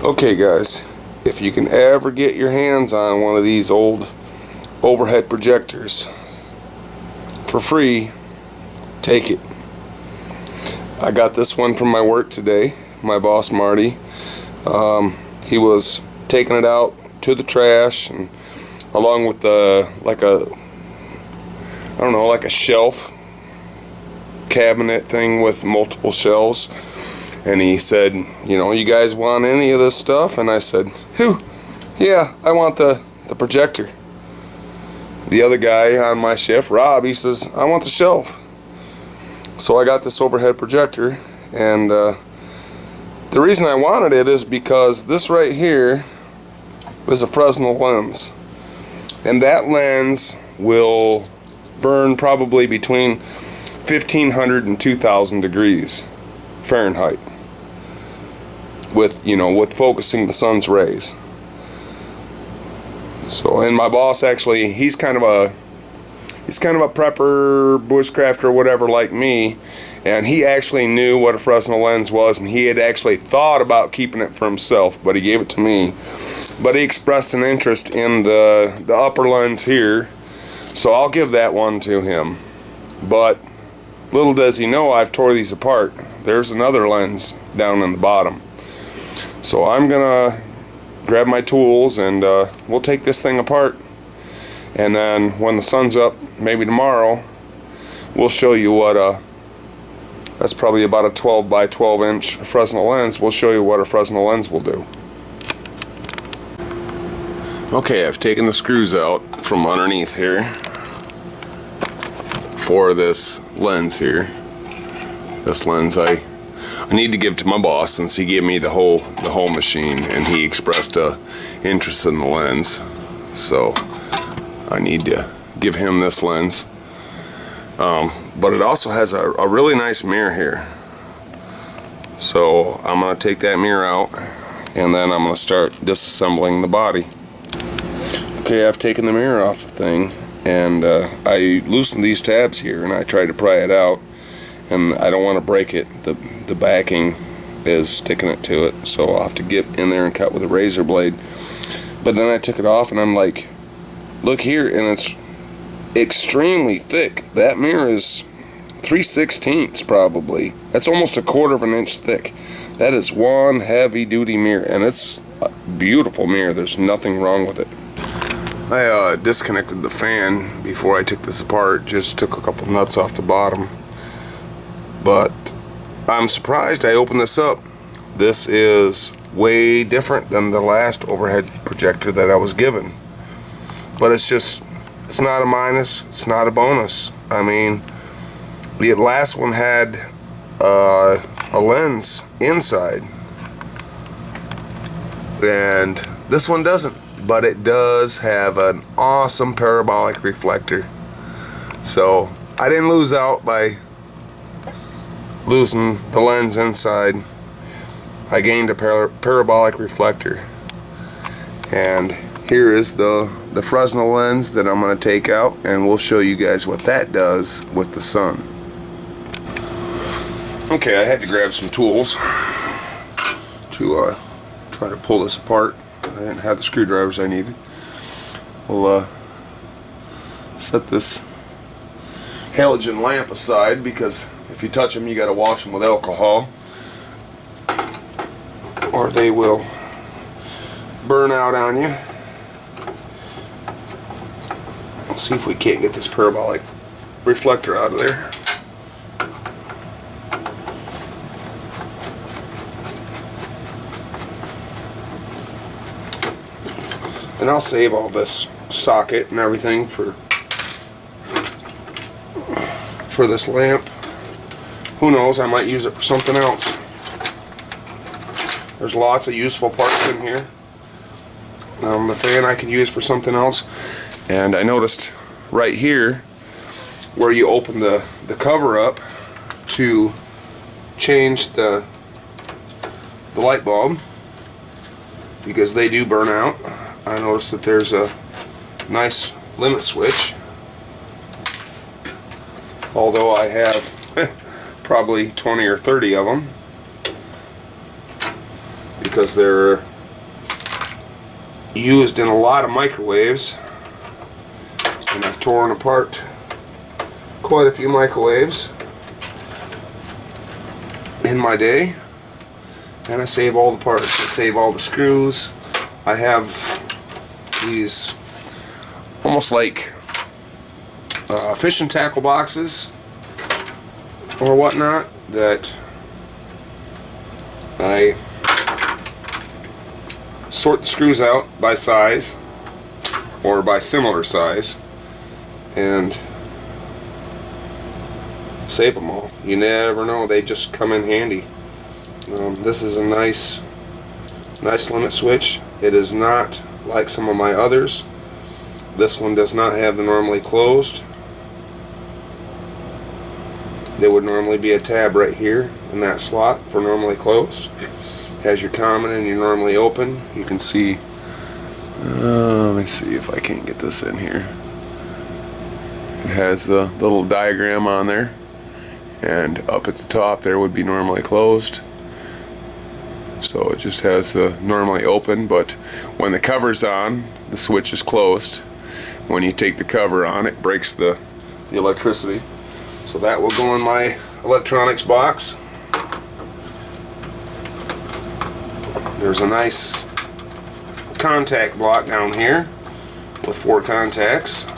Okay guys, if you can ever get your hands on one of these old overhead projectors for free, take it. I got this one from my work today. My boss Marty, he was taking it out to the trash, and along with like a shelf cabinet thing with multiple shelves. And he said, you know, you guys want any of this stuff? And I said, yeah, I want the projector. The other guy on my shift, Rob, he says, I want the shelf. So I got this overhead projector, and the reason I wanted it is because this right here is a Fresnel lens. And that lens will burn probably between 1,500 and 2,000 degrees Fahrenheit. With focusing the sun's rays. So, and my boss actually, he's kind of a prepper, bushcrafter, whatever, like me, and he actually knew what a Fresnel lens was, and he had actually thought about keeping it for himself, but he gave it to me. But he expressed an interest in the upper lens here, so I'll give that one to him. But little does he know, I've tore these apart. There's another lens down in the bottom. So I'm gonna grab my tools and we'll take this thing apart, and then when the sun's up, maybe tomorrow, we'll show you what that's probably about a 12 by 12 inch Fresnel lens. We'll show you what a Fresnel lens will do. Okay, I've taken the screws out from underneath here for this lens here. This lens I need to give to my boss, since he gave me the whole machine, and he expressed a interest in the lens. So I need to give him this lens. But it also has a really nice mirror here. So I'm going to take that mirror out, and then I'm going to start disassembling the body. Okay, I've taken the mirror off the thing, and I loosened these tabs here, and I tried to pry it out. And I don't want to break it. The backing is sticking it to it, so I'll have to get in there and cut with a razor blade. But then I took it off, and I'm like, look here, and it's extremely thick. That mirror is 3/16 probably. That's almost 1/4 of an inch thick. That is one heavy duty mirror, and it's a beautiful mirror. There's nothing wrong with it. I disconnected the fan before I took this apart. Just took a couple nuts off the bottom. But I'm surprised I opened this up. This is way different than the last overhead projector that I was given. But it's not a minus, it's not a bonus. I mean, the last one had a lens inside, and this one doesn't. But it does have an awesome parabolic reflector. So I didn't lose out by losing the lens inside. I gained a parabolic reflector, and here is the Fresnel lens that I'm going to take out, and we'll show you guys what that does with the sun. Okay, I had to grab some tools to try to pull this apart. I didn't have the screwdrivers I needed. We'll set this halogen lamp aside, because if you touch them, you got to wash them with alcohol, or they will burn out on you. Let's see if we can't get this parabolic reflector out of there. And I'll save all this socket and everything for this lamp. Who knows, I might use it for something else. There's lots of useful parts in here. The fan I could use for something else. And I noticed right here where you open the cover up to change the light bulb, because they do burn out. I noticed that there's a nice limit switch, although I have probably 20 or 30 of them, because they're used in a lot of microwaves, and I've torn apart quite a few microwaves in my day, and I save all the parts. I save all the screws. I have these almost like fishing tackle boxes or whatnot that I sort the screws out by size or by similar size and save them all. You never know, they just come in handy. This is a nice limit switch. It is not like some of my others. This one does not have the normally closed. There would normally be a tab right here in that slot for normally closed. Has your common and your normally open. You can see, let me see if I can't get this in here. It has the little diagram on there, and up at the top there would be normally closed. So it just has the normally open, but when the cover's on, the switch is closed. When you take the cover on, it breaks the electricity. So that will go in my electronics box. There's a nice contact block down here with 4 contacts. I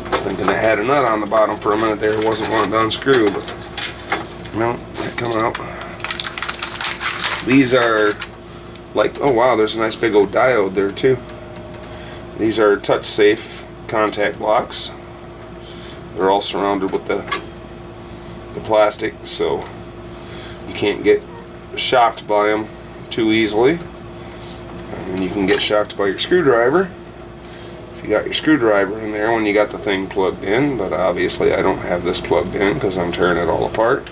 was thinking I had a nut on the bottom for a minute there. It wasn't wanting to unscrew, but no, they come out. These are like, oh wow, there's a nice big old diode there too. These are touch safe contact blocks. They're all surrounded with the plastic, so you can't get shocked by them too easily. And you can get shocked by your screwdriver if you got your screwdriver in there when you got the thing plugged in, but obviously I don't have this plugged in because I'm tearing it all apart.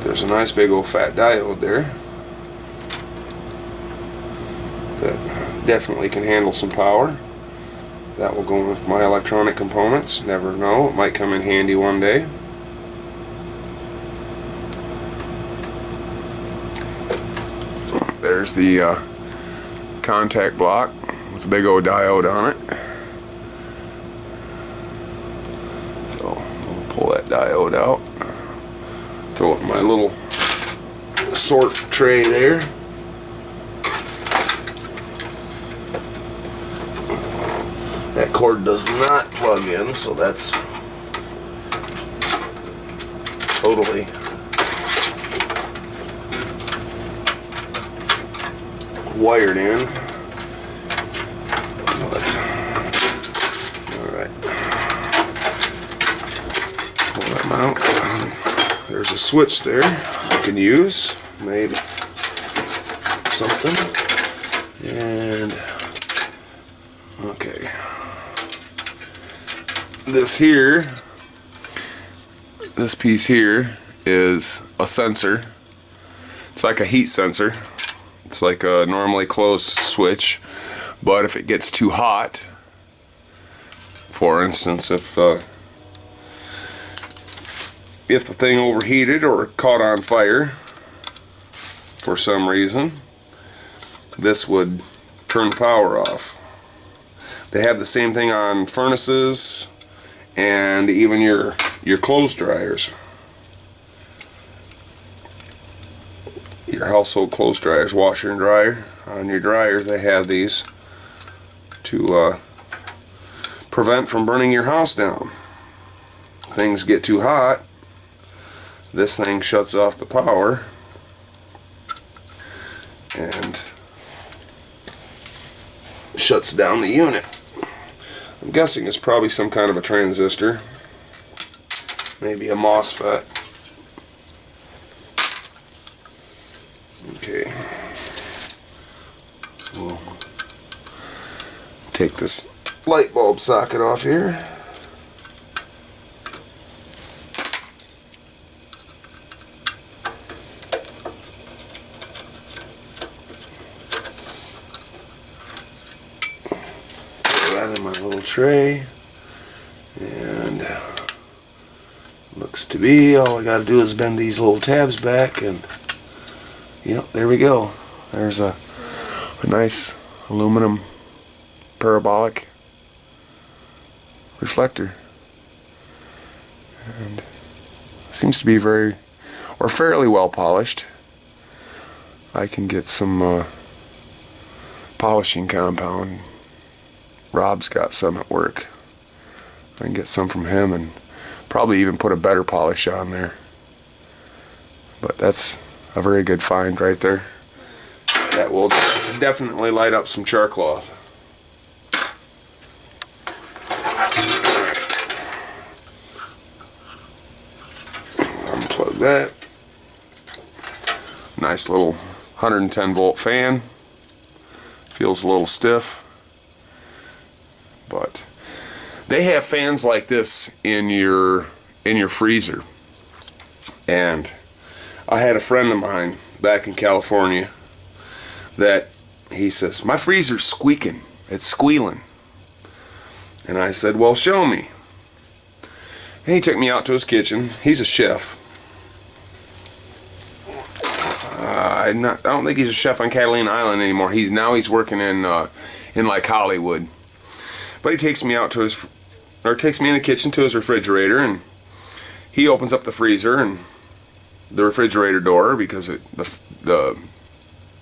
There's a nice big old fat diode there that definitely can handle some power. That will go with my electronic components. Never know, it might come in handy one day. There's the contact block with a big old diode on it. So we'll pull that diode out, throw it in my little sort tray there. That cord does not plug in, so that's totally wired in. Alright. Pull them out. There's a switch there I can use, maybe something. And okay. This piece here is a sensor. It's like a heat sensor. It's like a normally closed switch, but if it gets too hot, for instance, if the thing overheated or caught on fire for some reason, this would turn power off. They have the same thing on furnaces and even your clothes dryers. Your household clothes dryers, washer and dryer. On your dryers they have these to prevent from burning your house down. If things get too hot, this thing shuts off the power and shuts down the unit. I'm guessing it's probably some kind of a transistor, maybe a MOSFET. Okay, we'll take this light bulb socket off here. Put that in my little tray, and look looks to be. All I got to do is bend these little tabs back, and yep, there we go. There's a nice aluminum parabolic reflector, and seems to be fairly well polished. I can get some polishing compound. Rob's got some at work. I can get some from him and probably even put a better polish on there. But that's a very good find right there. That will definitely light up some char cloth. Unplug that. Nice little 110 volt fan. Feels a little stiff, but they have fans like this in your freezer. And I had a friend of mine back in California that he says, my freezer's squeaking, it's squealing. And I said, well, show me. And he took me out to his kitchen. He's a chef. I don't think he's a chef on Catalina Island anymore. He's working in like Hollywood. But he takes me out to takes me in the kitchen to his refrigerator, and he opens up the freezer and the refrigerator door, because the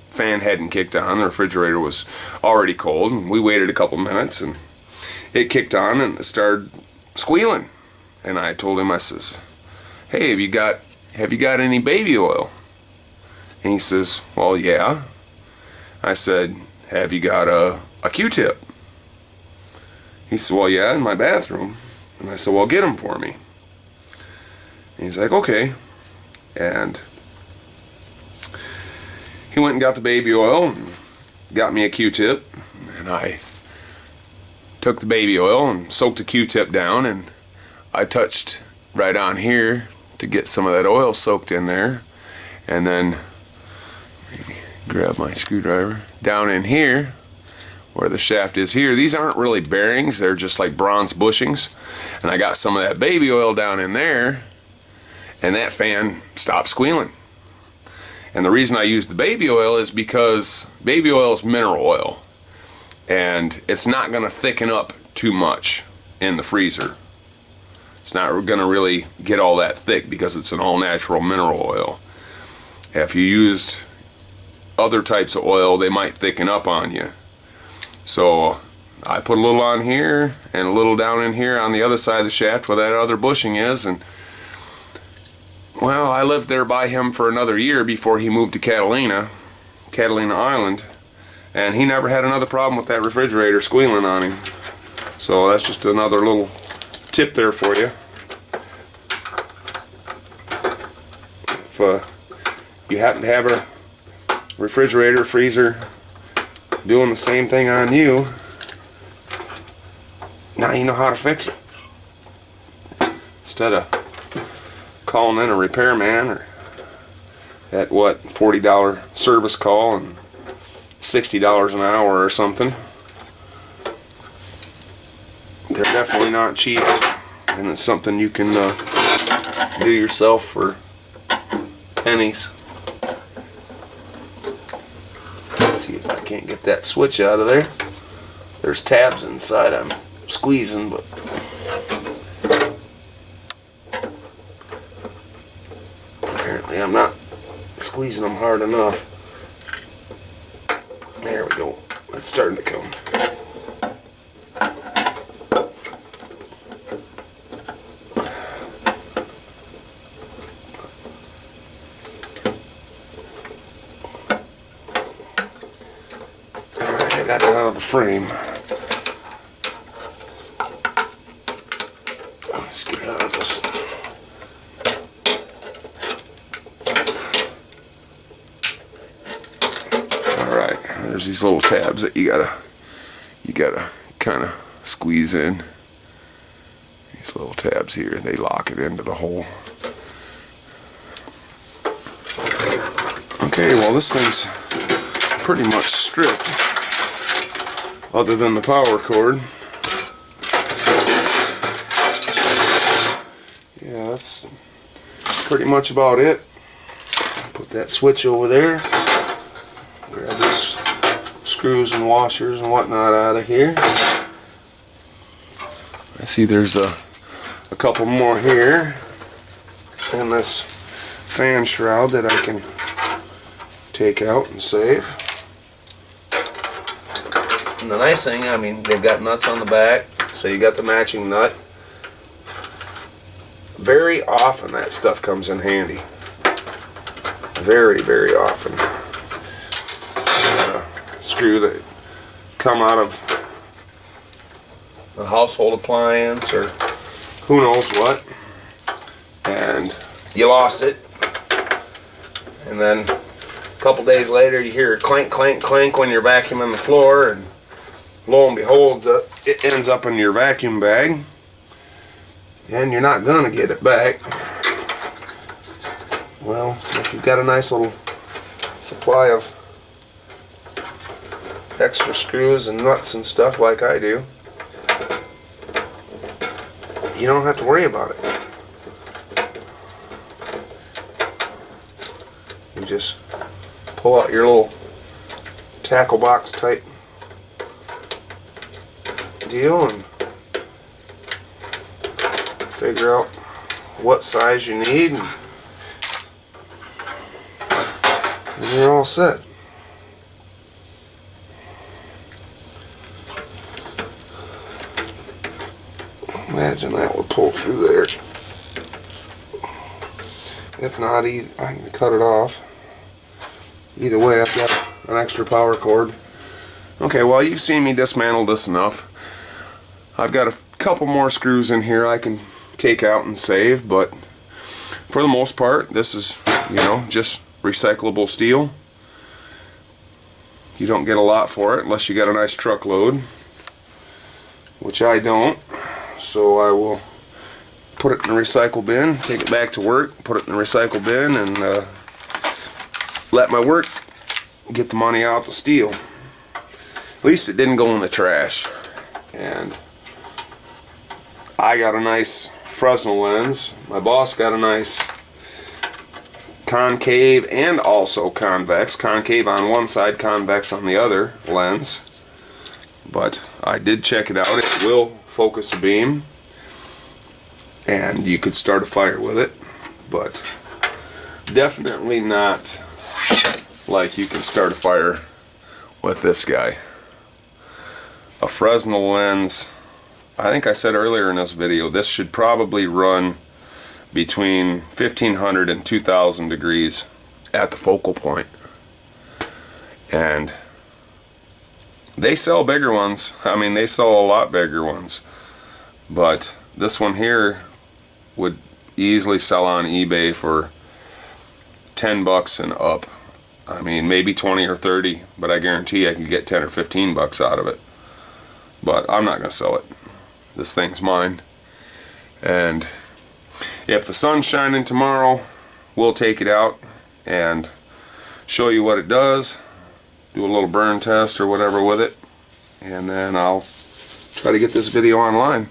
fan hadn't kicked on. The refrigerator was already cold, and we waited a couple minutes, and it kicked on and it started squealing. And I told him, I says, hey, have you got any baby oil? And he says, well, yeah. I said, have you got a Q-tip? He said, well, yeah, in my bathroom. And I said, well, get them for me. And he's like, okay. And he went and got the baby oil and got me a Q-tip. And I took the baby oil and soaked the Q-tip down, and I touched right on here to get some of that oil soaked in there. And then grab my screwdriver down in here where the shaft is here. These aren't really bearings, they're just like bronze bushings, and I got some of that baby oil down in there, and that fan stopped squealing. And the reason I used the baby oil is because baby oil is mineral oil, and it's not going to thicken up too much in the freezer. It's not going to really get all that thick because it's an all-natural mineral oil. If you used other types of oil, they might thicken up on you. So I put a little on here and a little down in here on the other side of the shaft where that other bushing is, and well, I lived there by him for another year before he moved to Catalina Island, and he never had another problem with that refrigerator squealing on him. So that's just another little tip there for you. If you happen to have a refrigerator, freezer doing the same thing on you, now you know how to fix it. Instead of calling in a repairman or at what, $40 service call and $60 an hour or something. They're definitely not cheap, and it's something you can do yourself for pennies. Let's see if I can't get that switch out of there. There's tabs inside I'm squeezing, but apparently I'm not squeezing them hard enough. There we go. It's starting to come. Got it out of the frame. Let's get it out of this. Alright, there's these little tabs that you gotta kind of squeeze in. These little tabs here, they lock it into the hole. Okay, well, this thing's pretty much stripped, other than the power cord. Yeah, that's pretty much about it. Put that switch over there. Grab this screws and washers and whatnot out of here. I see there's a couple more here. And this fan shroud that I can take out and save. And the nice thing, I mean, they've got nuts on the back, so you got the matching nut. Very often that stuff comes in handy. Very, very often. Screw that come out of a household appliance or who knows what, and you lost it, and then a couple days later you hear a clank, clank, clank when you're vacuuming the floor, and lo and behold, it ends up in your vacuum bag, and you're not gonna get it back. Well, if you've got a nice little supply of extra screws and nuts and stuff like I do, you don't have to worry about it. You just pull out your little tackle box type deal and figure out what size you need, and you're all set. Imagine that would pull through there. If not, I can cut it off. Either way, I've got an extra power cord. Okay, well, you've seen me dismantle this enough. I've got a couple more screws in here I can take out and save, but for the most part, this is, you know, just recyclable steel. You don't get a lot for it unless you got a nice truckload, which I don't. So I will put it in the recycle bin, take it back to work, put it in the recycle bin, and let my work get the money out the steel. At least it didn't go in the trash. And I got a nice Fresnel lens. My boss got a nice concave and also convex. Concave on one side, convex on the other lens. But I did check it out. It will focus a beam, and you could start a fire with it, but definitely not like you can start a fire with this guy. A Fresnel lens, I think I said earlier in this video, this should probably run between 1500 and 2000 degrees at the focal point. And they sell bigger ones. I mean, they sell a lot bigger ones. But this one here would easily sell on eBay for 10 bucks and up. I mean, maybe 20 or 30, but I guarantee I could get 10 or 15 bucks out of it. But I'm not going to sell it. This thing's mine. And if the sun's shining tomorrow, we'll take it out and show you what it does. Do a little burn test or whatever with it, and then I'll try to get this video online.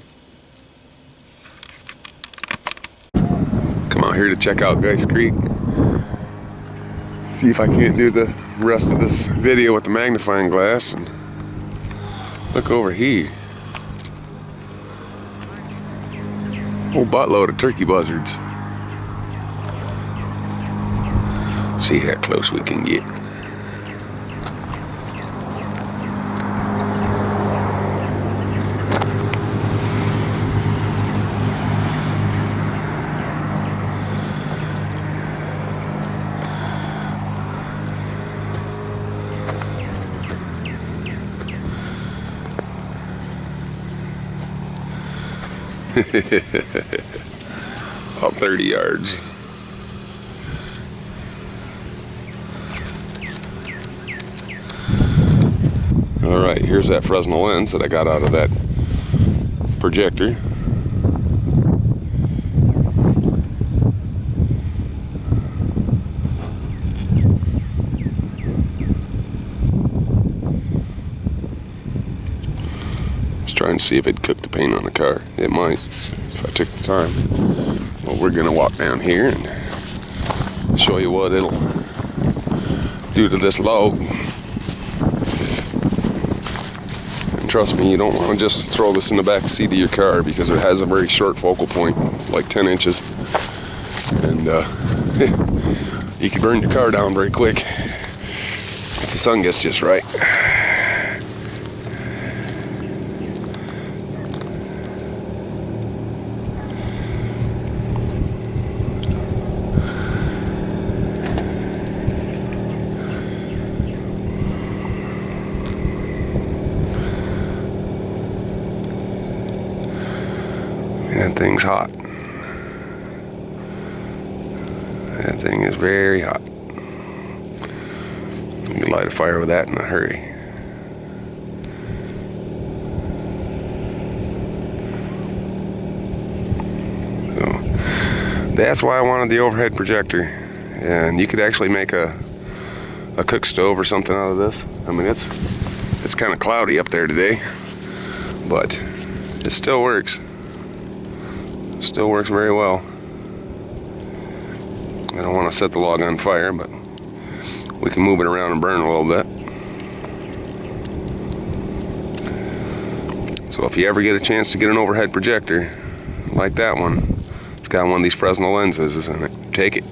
Come out here to check out Geist Creek. See if I can't do the rest of this video with the magnifying glass. And look over here. Whole buttload of turkey buzzards. See how close we can get. About 30 yards. Alright, here's that Fresnel lens that I got out of that projector. Trying to see if it'd cook the paint on the car. It might, if I took the time. Well, we're gonna walk down here and show you what it'll do to this log. And trust me, you don't want to just throw this in the back seat of your car because it has a very short focal point, like 10 inches. And you can burn your car down very quick if the sun gets just right. That thing's hot. That thing is very hot. You can light a fire with that in a hurry. So that's why I wanted the overhead projector. And you could actually make a cook stove or something out of this. I mean, it's kind of cloudy up there today, but it still works. Still works very well. I don't want to set the log on fire, but we can move it around and burn a little bit. So if you ever get a chance to get an overhead projector like that one, it's got one of these Fresnel lenses in it, take it.